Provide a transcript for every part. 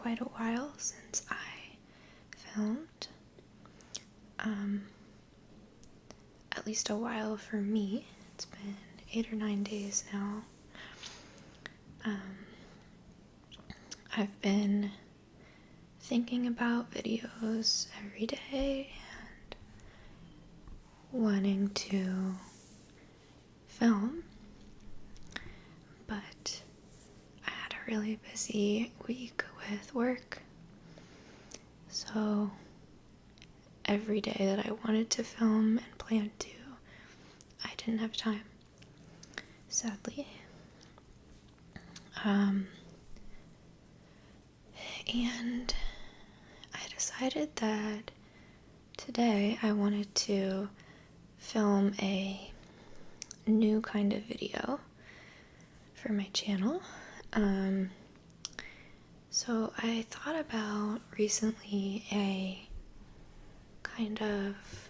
quite a while since I filmed. At least a while for me. It's been 8 or 9 days now. I've been thinking about videos every day and wanting to film, but I had a really busy week with work, so every day that I wanted to film and plan to, I didn't have time, sadly. And I decided that today I wanted to film a new kind of video for my channel. So I thought about recently a kind of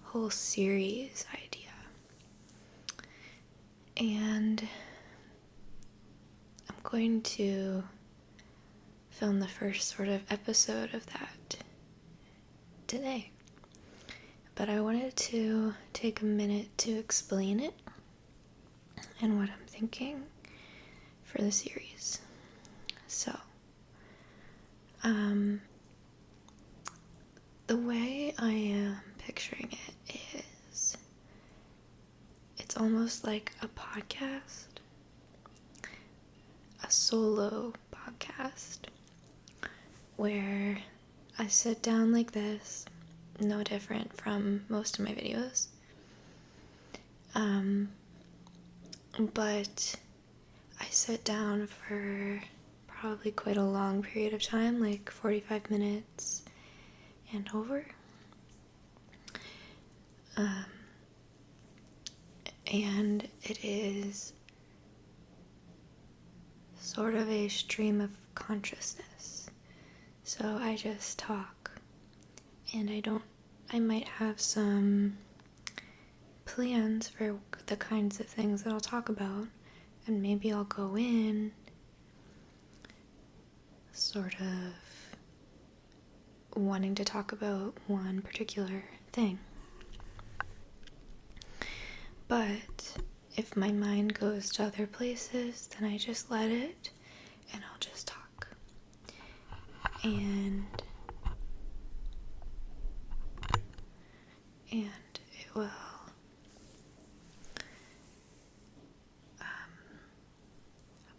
whole series idea. And I'm going to film the first sort of episode of that today. But I wanted to take a minute to explain it and what I'm thinking for the series. So, the way I am picturing it is it's almost like a podcast, a solo podcast, where I sit down like this, no different from most of my videos. But I sit down for probably quite a long period of time, like 45 minutes and over. And it is sort of a stream of consciousness. So I just talk, and I might have some plans for the kinds of things that I'll talk about, and maybe I'll go in sort of wanting to talk about one particular thing. But if my mind goes to other places, then I just let it, and I'll just talk. And it will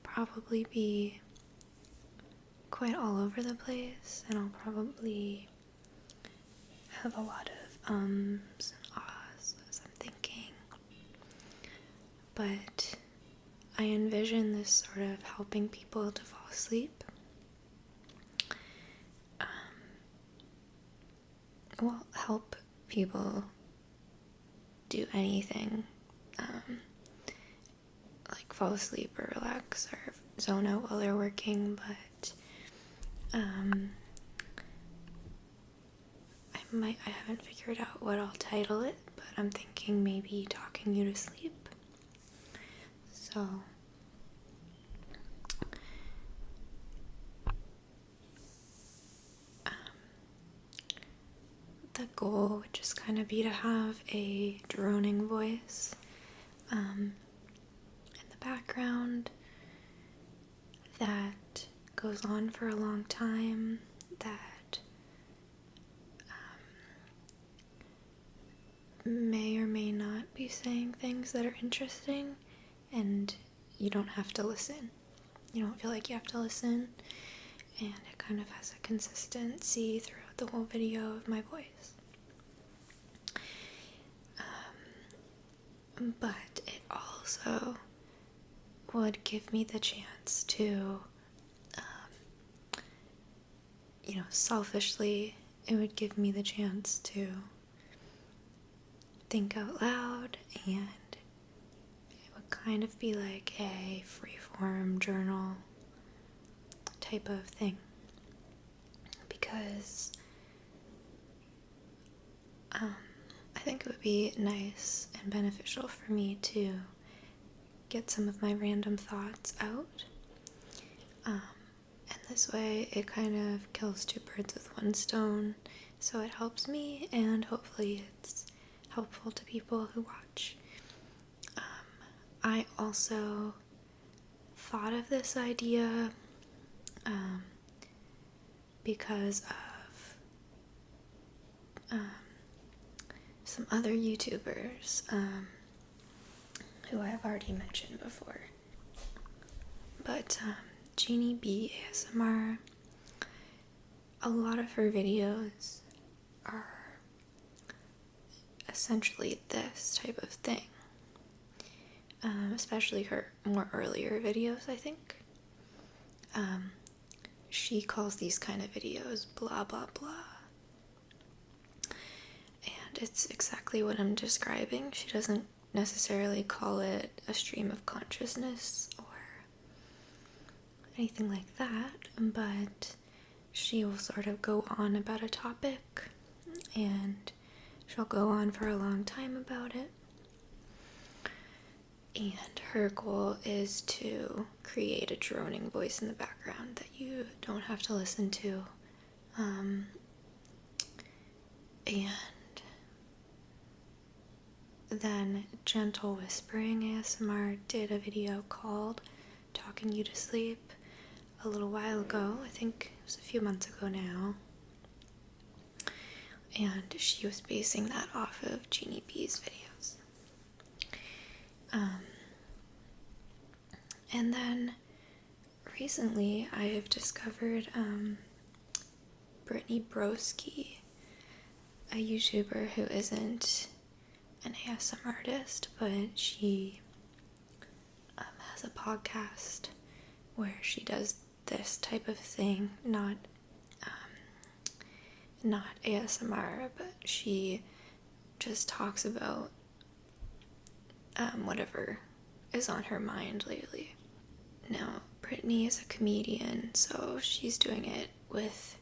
probably be quite all over the place, and I'll probably have a lot of ums and ahs as I'm thinking. But I envision this sort of helping people to fall asleep. Well, help people do anything, like fall asleep or relax or zone out while they're working, but I haven't figured out what I'll title it, but I'm thinking maybe talking you to sleep. So the goal would just kind of be to have a droning voice in the background that goes on for a long time, that may or may not be saying things that are interesting, and you don't have to listen. You don't feel like you have to listen, and it kind of has a consistency throughout the whole video of my voice. But it also would give me the chance to, selfishly, it would give me the chance to think out loud, and it would kind of be like a free-form journal type of thing, because I think it would be nice and beneficial for me to get some of my random thoughts out, And this way it kind of kills two birds with one stone. So it helps me, and hopefully it's helpful to people who watch. I also thought of this idea because of some other YouTubers who I've already mentioned before. But Jeannie B ASMR, a lot of her videos are essentially this type of thing. Especially her more earlier videos, I think. She calls these kind of videos blah blah blah. And it's exactly what I'm describing. She doesn't necessarily call it a stream of consciousness or anything like that, but she will sort of go on about a topic, and she'll go on for a long time about it. And her goal is to create a droning voice in the background that you don't have to listen to. And then Gentle Whispering ASMR did a video called Talking You to Sleep a little while ago. I think it was a few months ago now. And she was basing that off of Jeannie B's videos. And then recently I have discovered Brittany Broski, a YouTuber who isn't an ASMR artist, but she has a podcast where she does this type of thing, not ASMR, but she just talks about whatever is on her mind lately. Now, Brittany is a comedian, so she's doing it with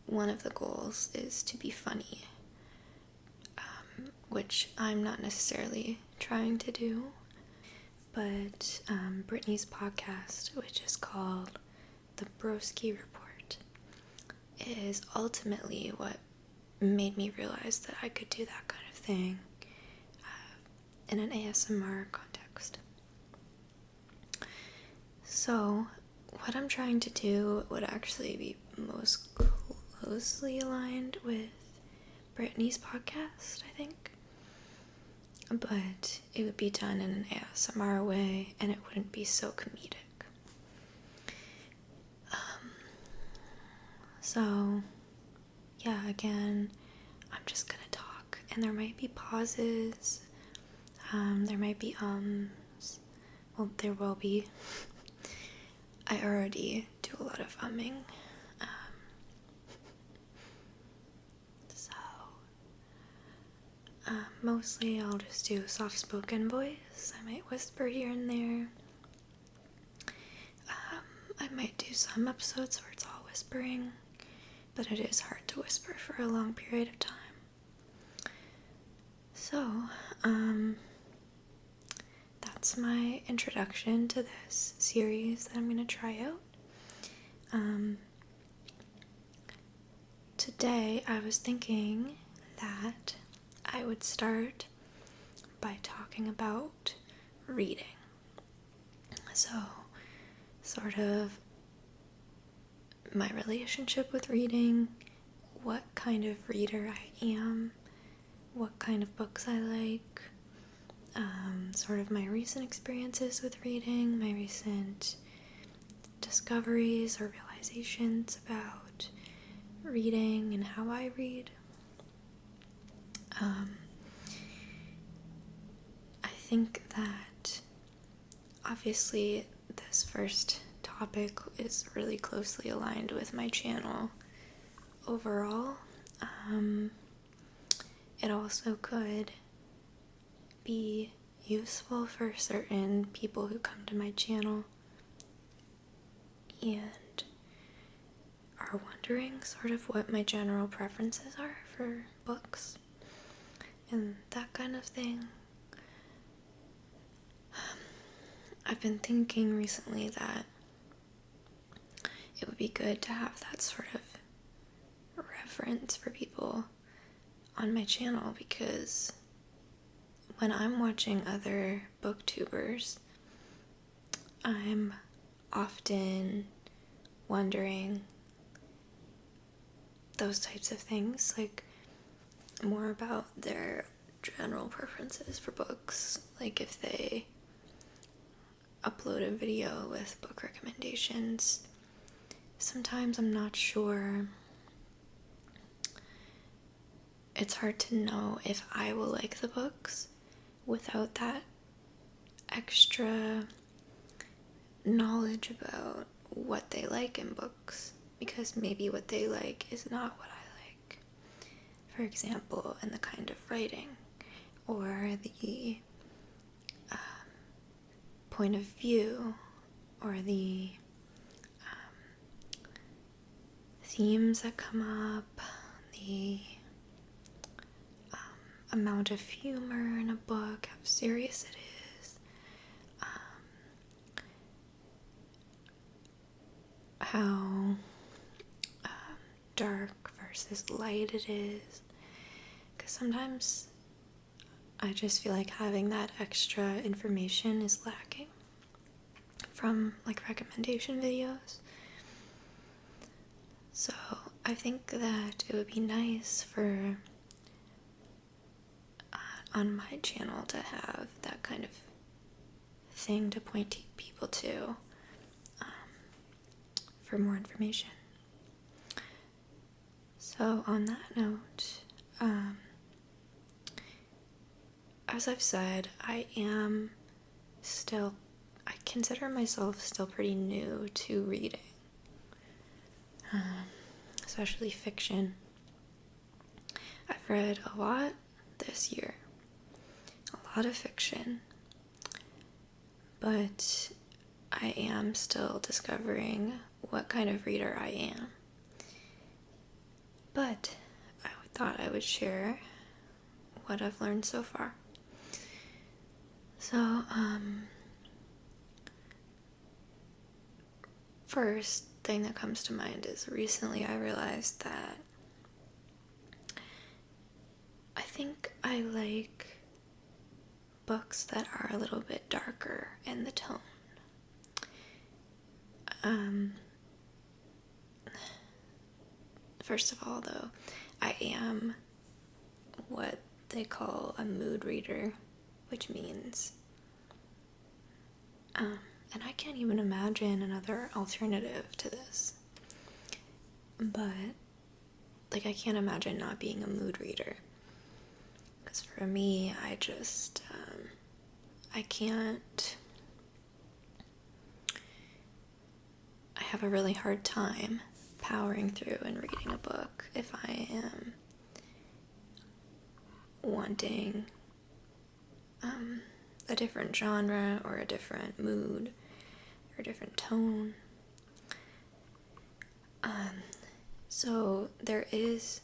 one of the goals is to be funny, which I'm not necessarily trying to do, but Brittany's podcast, which is called The Broski Report, is ultimately what made me realize that I could do that kind of thing in an ASMR context. So, what I'm trying to do would actually be most closely aligned with Brittany's podcast, I think. But it would be done in an ASMR way, and it wouldn't be so comedic. So, yeah, again, I'm just gonna talk, and there might be pauses, there might be well, there will be. I already do a lot of umming, so mostly I'll just do soft-spoken voice. I might whisper here and there. I might do some episodes where it's all whispering, but it is hard to whisper for a long period of time. So, that's my introduction to this series that I'm going to try out. Today I was thinking that I would start by talking about reading. So, sort of my relationship with reading, what kind of reader I am, what kind of books I like, sort of my recent experiences with reading, my recent discoveries or realizations about reading and how I read. I think that obviously this first topic is really closely aligned with my channel overall. It also could be useful for certain people who come to my channel and are wondering sort of what my general preferences are for books and that kind of thing. I've been thinking recently that be good to have that sort of reference for people on my channel, because when I'm watching other booktubers, I'm often wondering those types of things, like more about their general preferences for books, like if they upload a video with book recommendations. Sometimes I'm not sure. It's hard to know if I will like the books without that extra knowledge about what they like in books, because maybe what they like is not what I like. For example, in the kind of writing or the point of view or the themes that come up, the amount of humor in a book, how serious it is, how dark versus light it is. Because sometimes I just feel like having that extra information is lacking from like recommendation videos. So I think that it would be nice for on my channel to have that kind of thing to point people to for more information. So on that note, as I've said, I consider myself still pretty new to reading, especially fiction. I've read a lot this year, a lot of fiction, but I am still discovering what kind of reader I am. But I thought I would share what I've learned so far. So, first thing that comes to mind is recently I realized that I think I like books that are a little bit darker in the tone. First of all, though, I am what they call a mood reader, which means, and I can't even imagine another alternative to this, but, like, I can't imagine not being a mood reader, because for me, I just, I have a really hard time powering through and reading a book if I am wanting a different genre or a different mood or a different tone. So there is,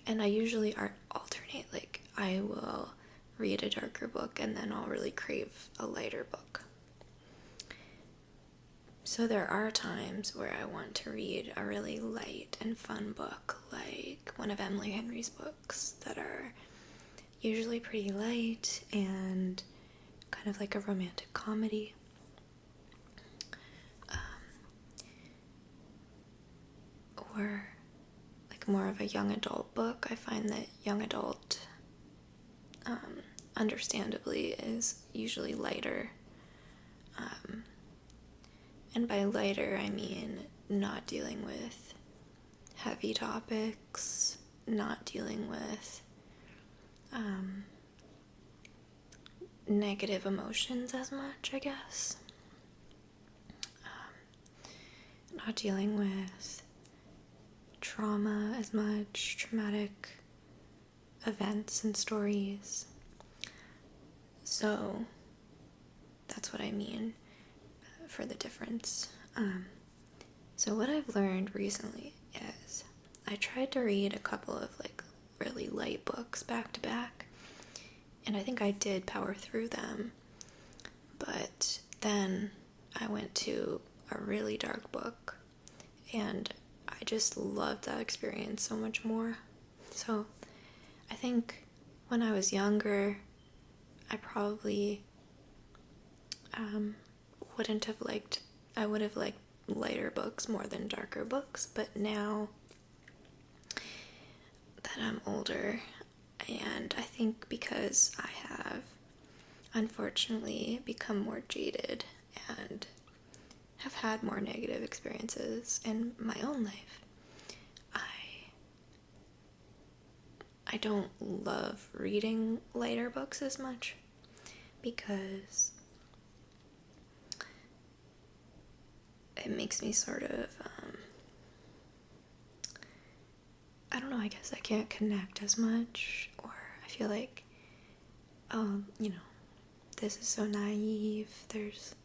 and I usually alternate, like I will read a darker book and then I'll really crave a lighter book. So there are times where I want to read a really light and fun book, like one of Emily Henry's books that are usually pretty light and kind of like a romantic comedy. Or like more of a young adult book. I find that young adult, understandably, is usually lighter. And by lighter, I mean not dealing with heavy topics, not dealing with negative emotions as much, I guess. Not dealing with trauma as much, traumatic events and stories. So that's what I mean for the difference. So what I've learned recently is I tried to read a couple of like really light books back to back, and I think I did power through them, but then I went to a really dark book and I just loved that experience so much more. So I think when I was younger, I probably wouldn't have liked, I would have liked lighter books more than darker books, but now that I'm older, and I think because I have unfortunately become more jaded and have had more negative experiences in my own life, I don't love reading lighter books as much because it makes me sort of, I don't know, I guess I can't connect as much, or I feel like, oh, this is so naive, there's,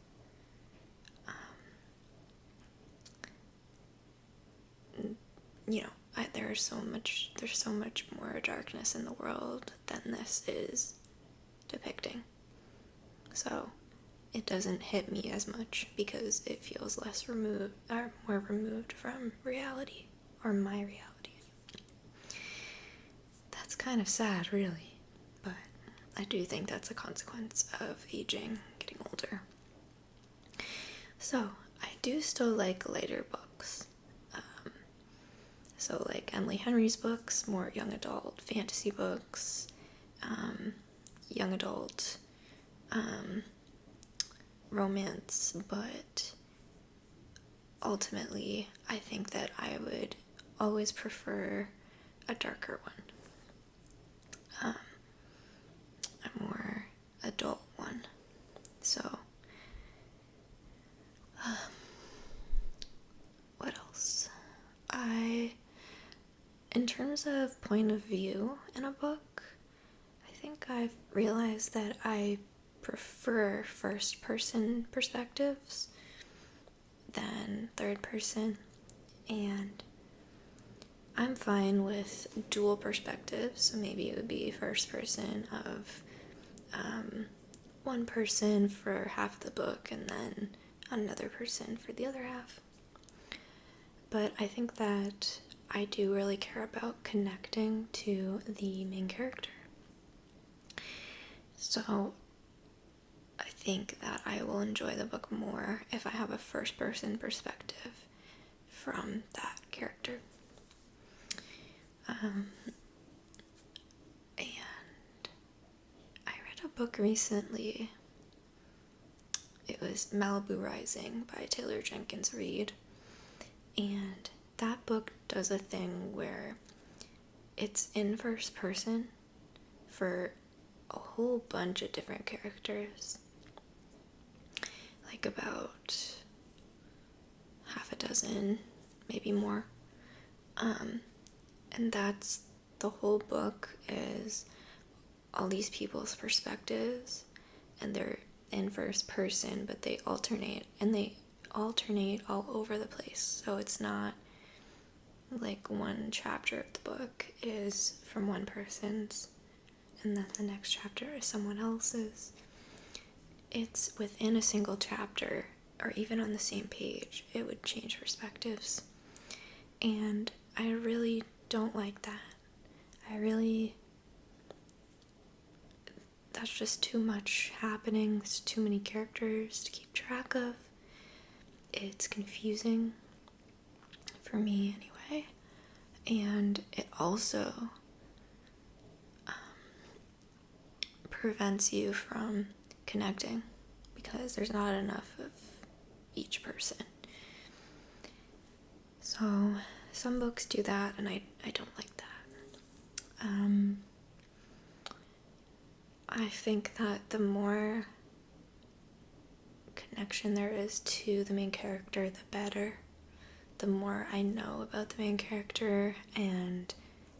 there's so much more darkness in the world than this is depicting. So it doesn't hit me as much because it feels less removed, or more removed from reality, or my reality. That's kind of sad, really, but I do think that's a consequence of aging, getting older. So I do still like lighter books. So like Emily Henry's books, more young adult fantasy books, young adult romance, but ultimately I think that I would always prefer a darker one, a more adult one. So what else? In terms of point of view in a book, I think I've realized that I prefer first person perspectives than third person, and I'm fine with dual perspectives. So maybe it would be first person of one person for half the book and then another person for the other half. But I think that I do really care about connecting to the main character. So I think that I will enjoy the book more if I have a first person perspective from that character. And I read a book recently. It was Malibu Rising by Taylor Jenkins Reid. And that book does a thing where it's in first person for a whole bunch of different characters. Like about half a dozen, maybe more. And that's the whole book, is all these people's perspectives, and they're in first person, but they alternate all over the place. So it's not like one chapter of the book is from one person's and then the next chapter is someone else's. It's within a single chapter, or even on the same page, it would change perspectives. And I really don't like that. That's just too much happening. It's too many characters to keep track of. It's confusing for me anyway. And it also prevents you from connecting because there's not enough of each person. So some books do that, and I don't like that. I think that the more connection there is to the main character, the better. The more I know about the main character and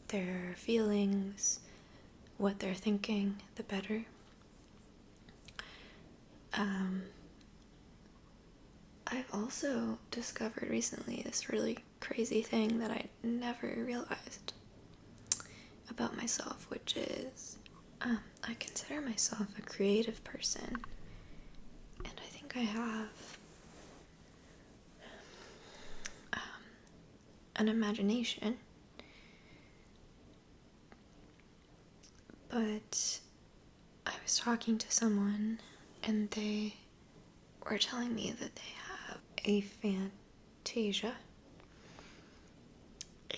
their feelings, what they're thinking, the better. I've also discovered recently this really crazy thing that I never realized about myself, which is I consider myself a creative person, and I think I have an imagination. But I was talking to someone and they were telling me that they have aphantasia,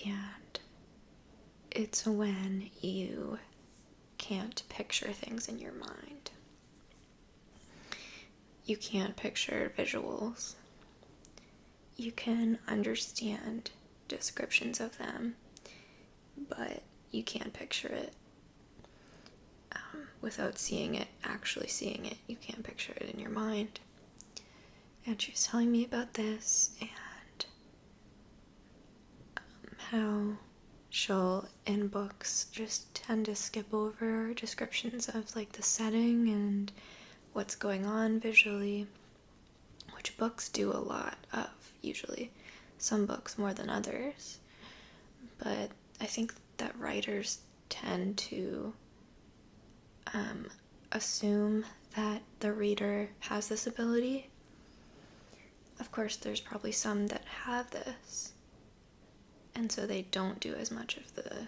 and it's when you can't picture things in your mind. You can't picture visuals. You can understand descriptions of them, but you can't picture it. Without seeing it, actually seeing it, you can't picture it in your mind. And she was telling me about this and how she'll, in books, just tend to skip over descriptions of like the setting and what's going on visually, which books do a lot of, usually. Some books more than others. But I think that writers tend to assume that the reader has this ability. Of course, there's probably some that have this, and so they don't do as much of the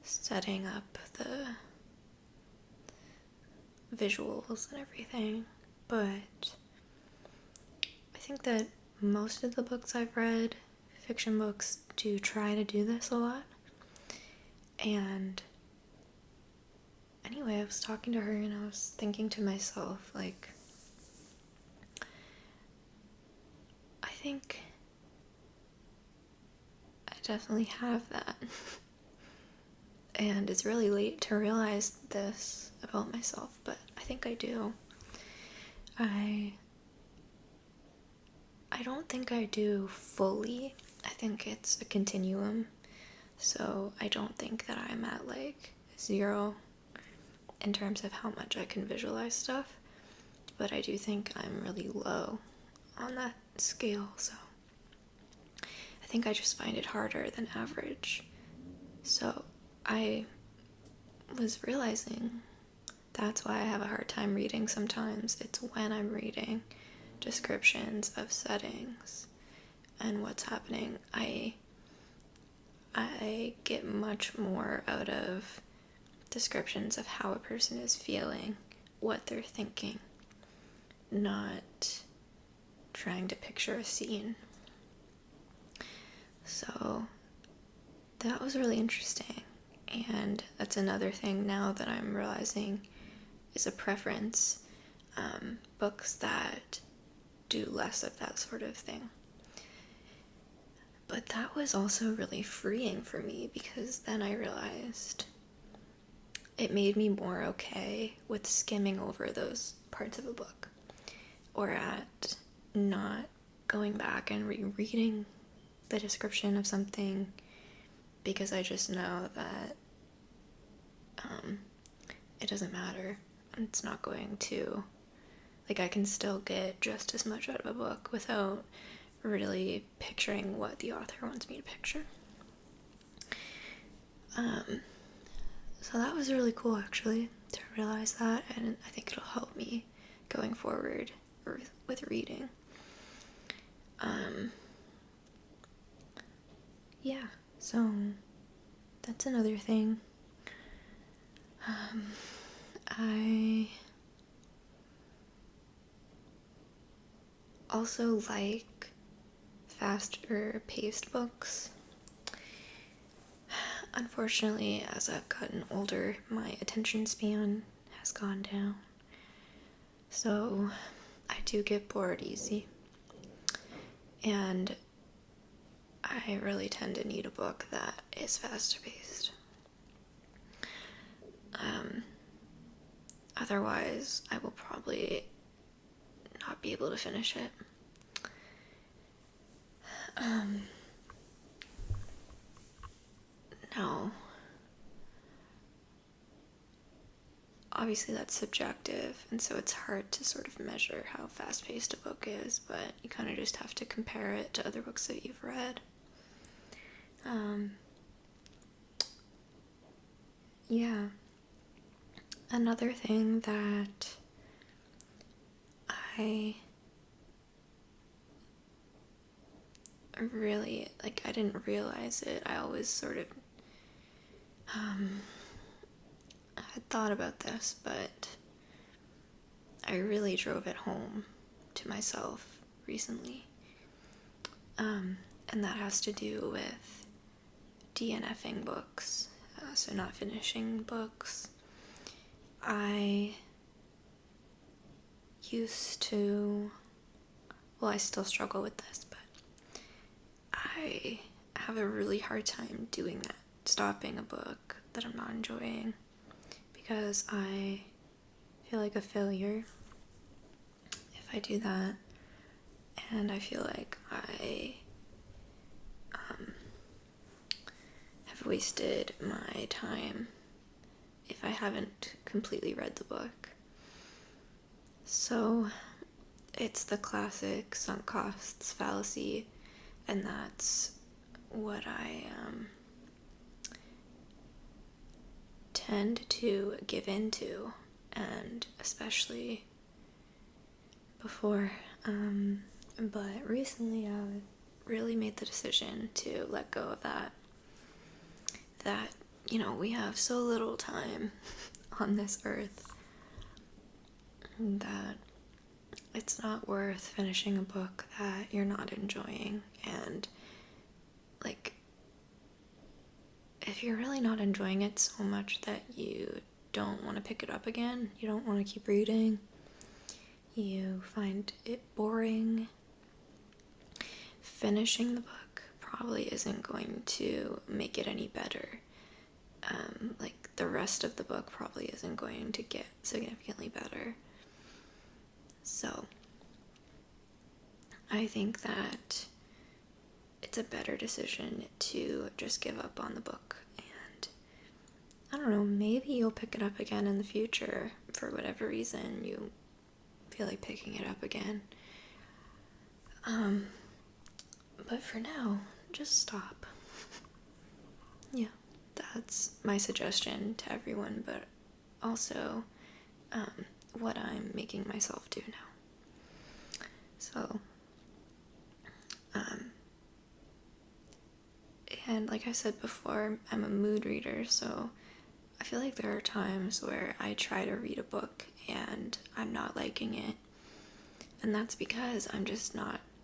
setting up the visuals and everything. But I think that most of the books I've read, fiction books, do try to do this a lot. And anyway, I was talking to her and I was thinking to myself, like, I think I definitely have that. And it's really late to realize this about myself, but I think I do. I don't think I do fully. I think it's a continuum. So I don't think that I'm at like 0 in terms of how much I can visualize stuff, but I do think I'm really low on that scale, so I think I just find it harder than average. So I was realizing that's why I have a hard time reading sometimes. It's when I'm reading descriptions of settings and what's happening. I get much more out of descriptions of how a person is feeling, what they're thinking, not trying to picture a scene. So that was really interesting, and that's another thing now that I'm realizing is a preference. Books that do less of that sort of thing. But that was also really freeing for me, because then I realized it made me more okay with skimming over those parts of a book, or at not going back and rereading the description of something, because I just know that it doesn't matter. It's not going to, like, I can still get just as much out of a book without really picturing what the author wants me to picture. So that was really cool, actually, to realize that, and I think it'll help me going forward with reading. Yeah, so that's another thing. I also like faster paced books. Unfortunately, as I've gotten older, my attention span has gone down. So I do get bored easy. And I really tend to need a book that is faster paced. Otherwise, I will probably not be able to finish it. No. Obviously that's subjective, and so it's hard to sort of measure how fast-paced a book is, but you kind of just have to compare it to other books that you've read. Yeah. Another thing that I really, like, I didn't realize it. I always sort of had thought about this, but I really drove it home to myself recently. And that has to do with DNFing books, so not finishing books. I used to, well, I still struggle with this, but I have a really hard time doing that, stopping a book that I'm not enjoying, because I feel like a failure if I do that, and I feel like I have wasted my time if I haven't completely read the book. So it's the classic sunk costs fallacy, and that's what I tend to give into, and especially before. But recently I really made the decision to let go of that. That, we have so little time on this earth that it's not worth finishing a book that you're not enjoying. And, like, if you're really not enjoying it so much that you don't want to pick it up again, you don't want to keep reading, you find it boring, finishing the book probably isn't going to make it any better. Like, the rest of the book probably isn't going to get significantly better. So I think that it's a better decision to just give up on the book, and I don't know, maybe you'll pick it up again in the future for whatever reason you feel like picking it up again. But for now, just stop. Yeah, that's my suggestion to everyone, but also what I'm making myself do now. So, and like I said before, I'm a mood reader, so I feel like there are times where I try to read a book and I'm not liking it, and that's because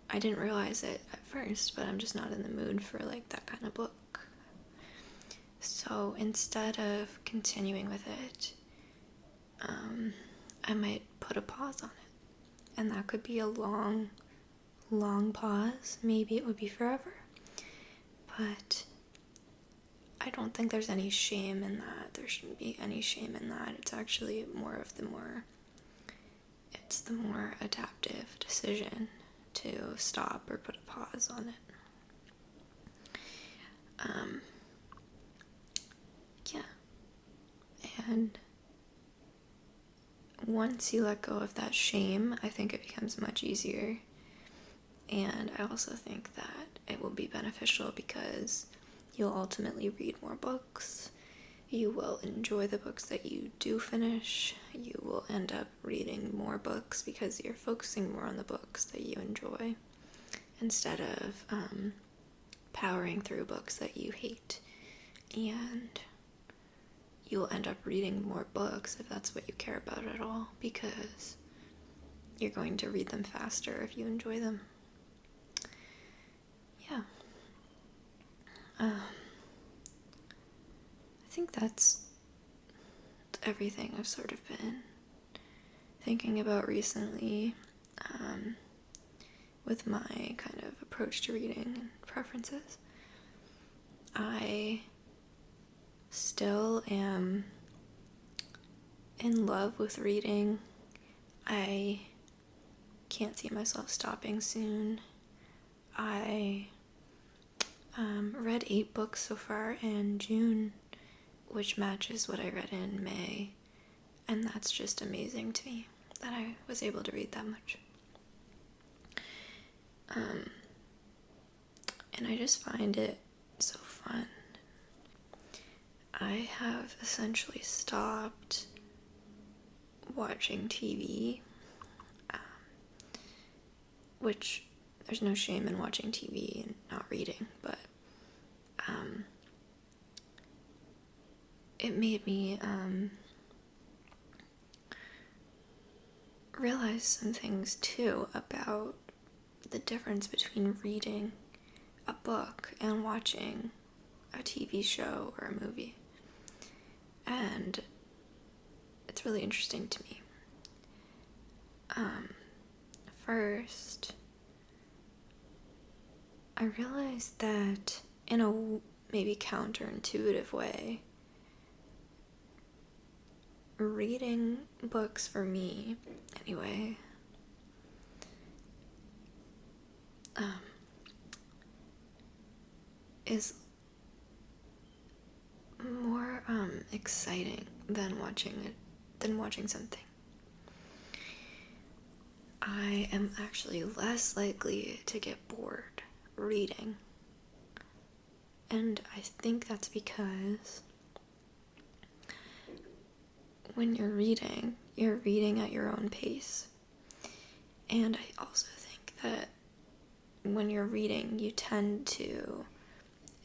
I didn't realize it at first, but I'm just not in the mood for, like, that kind of book. So instead of continuing with it, I might put a pause on it, and that could be a long pause. Maybe it would be forever, but I don't think there's any shame in that. There shouldn't be any shame in that. It's actually it's the more adaptive decision to stop or put a pause on it. Yeah. And once you let go of that shame, I think it becomes much easier. And I also think that it will be beneficial because you'll ultimately read more books. You will enjoy the books that you do finish. You will end up reading more books because you're focusing more on the books that you enjoy instead of powering through books that you hate. And you'll end up reading more books if that's what you care about at all, because you're going to read them faster if you enjoy them. Yeah. I think that's everything I've sort of been thinking about recently, with my kind of approach to reading and preferences. I still am in love with reading. I can't see myself stopping soon. I read 8 books so far in June, which matches what I read in May, and that's just amazing to me that I was able to read that much. And I just find it so fun. I have essentially stopped watching TV, which there's no shame in watching TV and not reading, but it made me realize some things too about the difference between reading a book and watching a TV show or a movie. And it's really interesting to me. First, I realized that in a maybe counterintuitive way, reading books for me, anyway, is more exciting than watching something. I am actually less likely to get bored reading. And I think that's because when you're reading at your own pace. And I also think that when you're reading, you tend to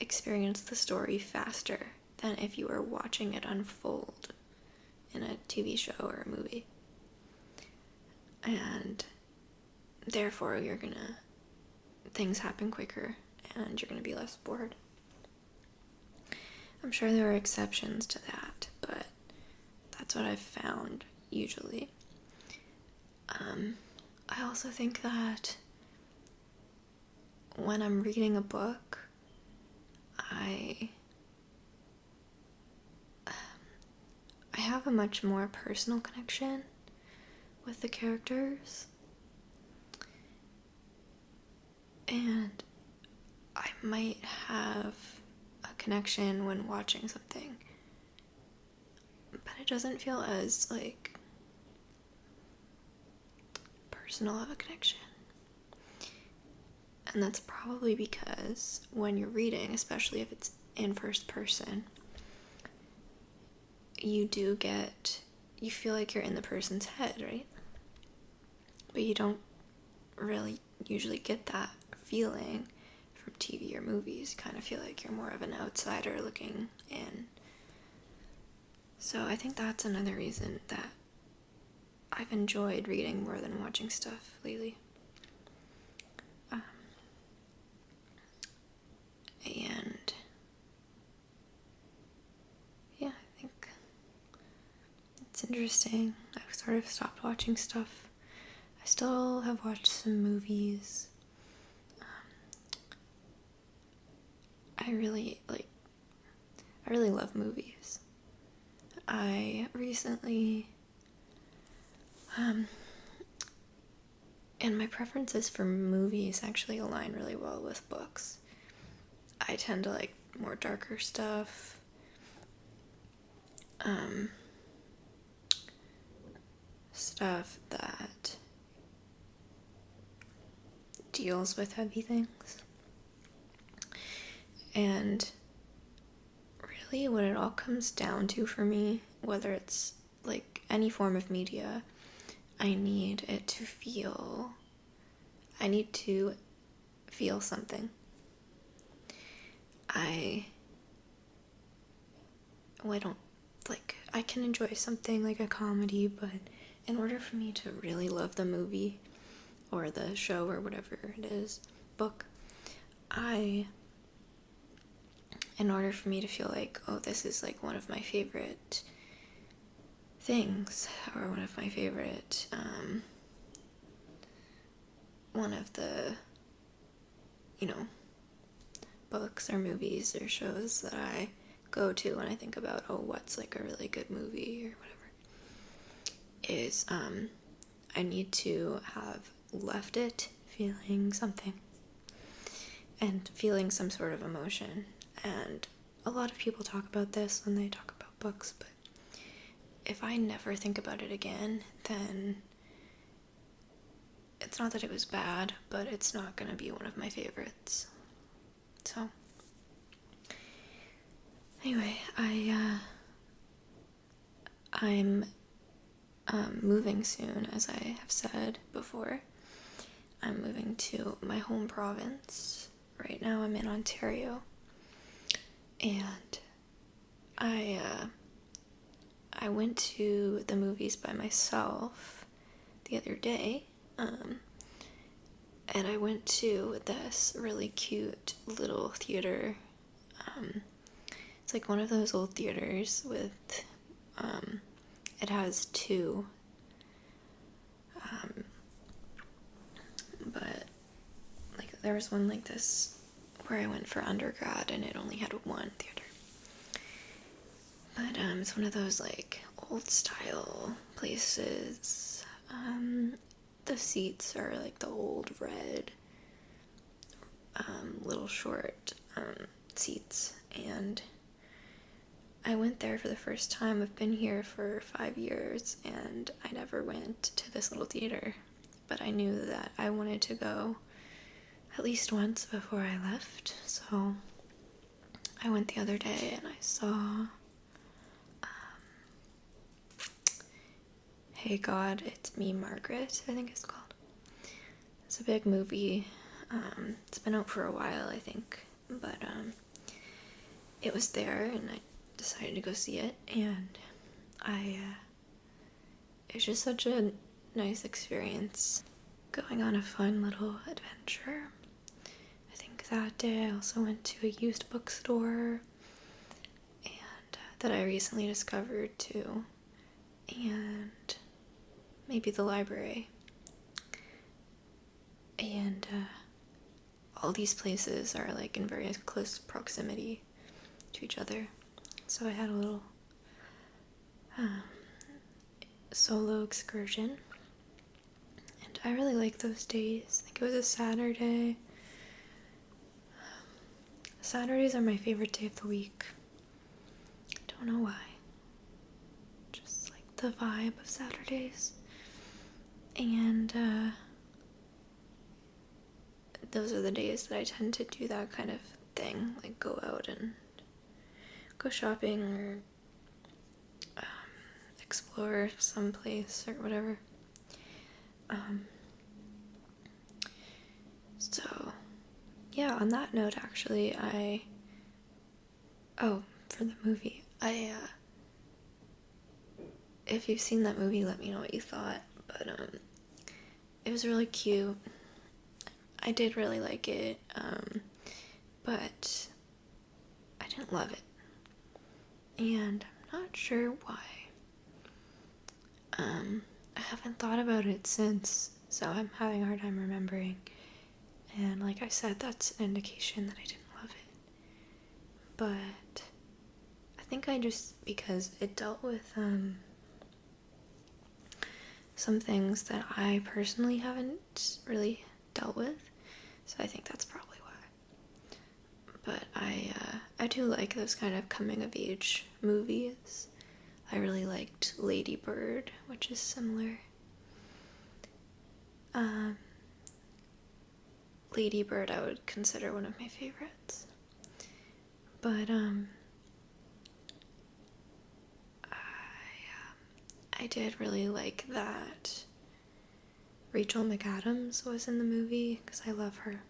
experience the story faster than if you were watching it unfold in a TV show or a movie. And therefore, things happen quicker and you're gonna be less bored. I'm sure there are exceptions to that, but that's what I've found usually. I also think that when I'm reading a book, I have a much more personal connection with the characters, and I might have a connection when watching something, but it doesn't feel as personal of a connection. And that's probably because when you're reading, especially if it's in first person, you feel like you're in the person's head, right? But you don't really usually get that feeling from TV or movies. You kind of feel like you're more of an outsider looking in. So I think that's another reason that I've enjoyed reading more than watching stuff lately. And yeah, I think it's interesting. I've sort of stopped watching stuff. I still have watched some movies. I really love movies. I recently, and my preferences for movies actually align really well with books. I tend to like more darker stuff. Stuff that deals with heavy things. And really what it all comes down to for me, whether it's like any form of media, I need to feel something. I can enjoy something like a comedy, but in order for me to really love the movie or the show or whatever it is, book, in order for me to feel like, oh, this is like one of my favorite things, or one of my favorite, one of the, books or movies or shows that I go to when I think about, oh, what's like a really good movie or whatever, is, I need to have left it feeling something and feeling some sort of emotion. And a lot of people talk about this when they talk about books, but if I never think about it again, then it's not that it was bad, but it's not going to be one of my favorites. So, anyway, I'm moving soon, as I have said before. I'm moving to my home province. Right now I'm in Ontario. And I went to the movies by myself the other day. And I went to this really cute little theater. It's like one of those old theaters with, it has two. But like there was one like this where I went for undergrad and it only had one theater. But it's one of those like old style places. The seats are like the old red little short seats, and I went there for the first time. I've been here for 5 years and I never went to this little theater, but I knew that I wanted to go at least once before I left, so I went the other day and I saw Hey God, It's Me, Margaret, I think it's called. It's a big movie. It's been out for a while, I think, but it was there and I decided to go see it, and it was just such a nice experience, going on a fun little adventure. I think that day I also went to a used bookstore and that I recently discovered too, and maybe the library. And all these places are like in very close proximity to each other. So I had a little solo excursion. And I really like those days. I think it was a Saturday. Saturdays are my favorite day of the week. Don't know why. Just like the vibe of Saturdays. And those are the days that I tend to do that kind of thing, like go out and go shopping or explore someplace or whatever. So yeah, on that note, actually, for the movie, if you've seen that movie, let me know what you thought, but it was really cute. I did really like it, but I didn't love it, and I'm not sure why. I haven't thought about it since, so I'm having a hard time remembering, and like I said, that's an indication that I didn't love it, but I think because it dealt with, some things that I personally haven't really dealt with, so I think that's probably why. But I do like those kind of coming of age movies. I really liked Lady Bird, which is similar. Lady Bird I would consider one of my favorites. But I did really like that Rachel McAdams was in the movie, because I love her.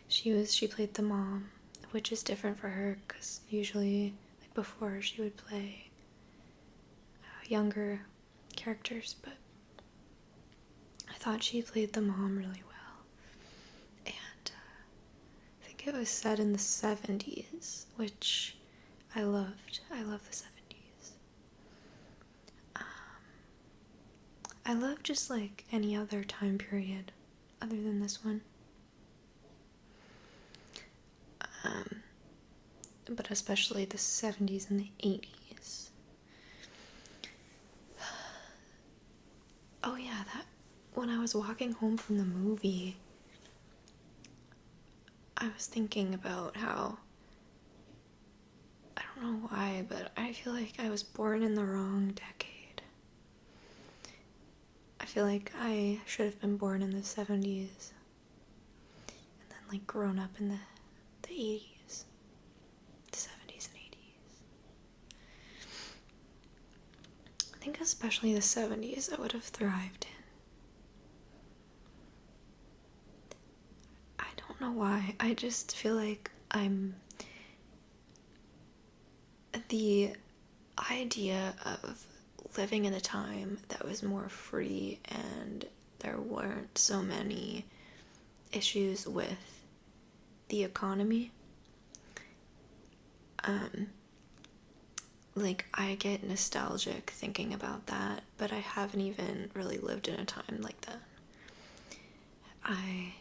She played the mom, which is different for her, because usually, like before, she would play younger characters, but I thought she played the mom really well. And I think it was set in the 70s, which I loved. I love the 70s. I love just like any other time period other than this one. But especially the 70s and the 80s. Oh yeah, that when I was walking home from the movie, I was thinking about how, I don't know why, but I feel like I was born in the wrong decade. I feel like I should have been born in the 70s and then like grown up in the 80s, the 70s and 80s. I think especially the 70s I would have thrived in. know why. I just feel like the idea of living in a time that was more free and there weren't so many issues with the economy. Like, I get nostalgic thinking about that, but I haven't even really lived in a time like that. I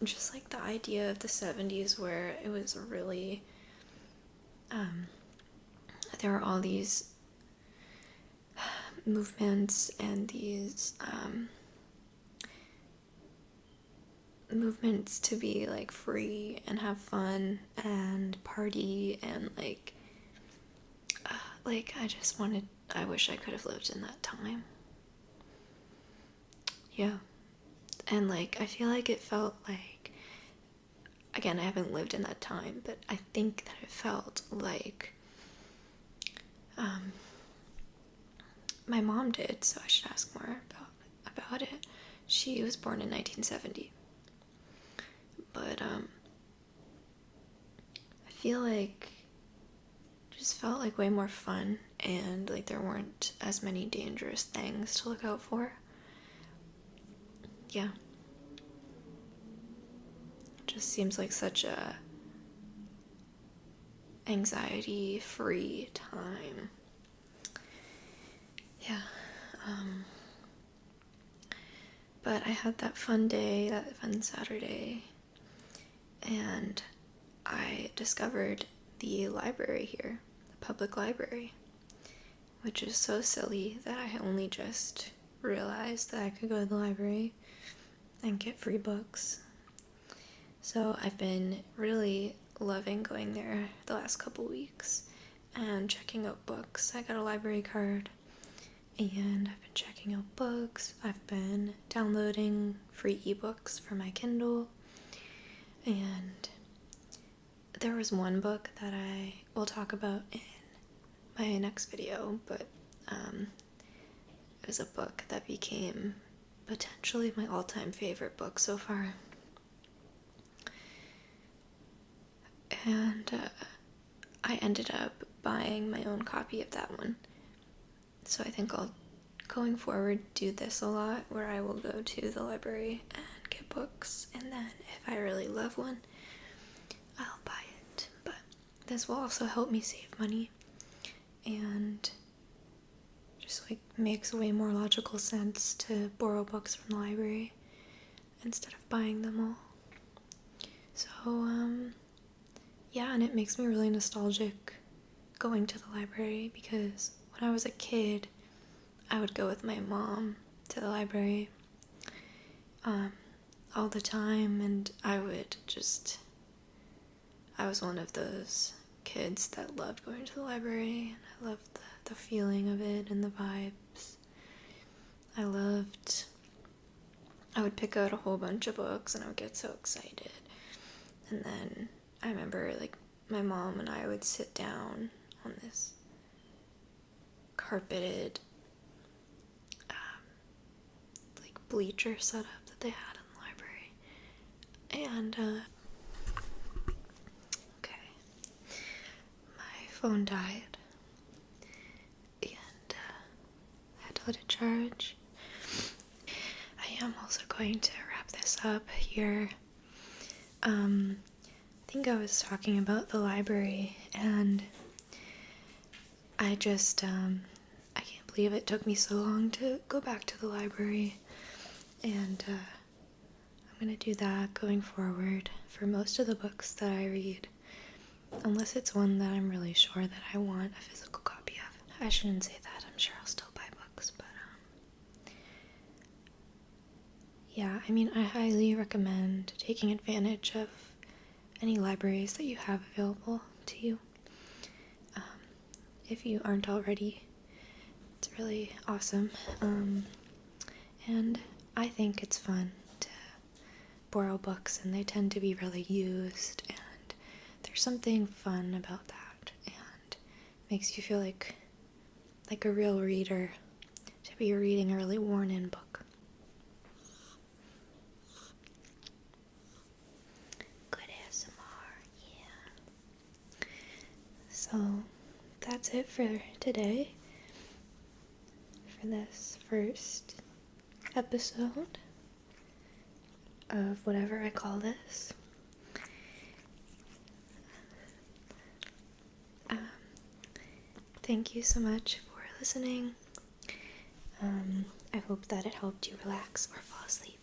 just like the idea of the 70s where it was really, there were all these movements and these, movements to be like free and have fun and party and I wish I could have lived in that time. Yeah. And like, I feel like it felt like, again, I haven't lived in that time, but I think that it felt like, my mom did, so I should ask more about it. She was born in 1970. But, I feel like it just felt like way more fun, and like there weren't as many dangerous things to look out for. Yeah. It just seems like such a anxiety-free time. Yeah. But I had that fun day, that fun Saturday, and I discovered the library here, the public library, which is so silly that I only just realized that I could go to the library and get free books. So I've been really loving going there the last couple weeks and checking out books. I got a library card and I've been checking out books. I've been downloading free ebooks for my Kindle, and there was one book that I will talk about in my next video, but it was a book that became potentially my all-time favorite book so far. And I ended up buying my own copy of that one. So I think I'll, going forward, do this a lot, where I will go to the library and get books, and then if I really love one, I'll buy it. But this will also help me save money, and just like makes way more logical sense to borrow books from the library instead of buying them all. So, yeah, and it makes me really nostalgic going to the library, because when I was a kid, I would go with my mom to the library all the time, and I was one of those kids that loved going to the library, and I loved the feeling of it and the vibes. I would pick out a whole bunch of books and I would get so excited. And then I remember like my mom and I would sit down on this carpeted like bleacher setup that they had in the library. And okay, my phone died, and I had to let it charge. I am also going to wrap this up here. I think I was talking about the library, and I just, I can't believe it took me so long to go back to the library, and I'm gonna do that going forward for most of the books that I read, unless it's one that I'm really sure that I want a physical copy of. I shouldn't say that, I'm sure I'll still buy books, but yeah, I mean, I highly recommend taking advantage of any libraries that you have available to you. If you aren't already, it's really awesome. And I think it's fun to borrow books, and they tend to be really used, and there's something fun about that, and makes you feel like a real reader to be reading a really worn-in book. So that's it for today, for this first episode of whatever I call this. Thank you so much for listening. I hope that it helped you relax or fall asleep.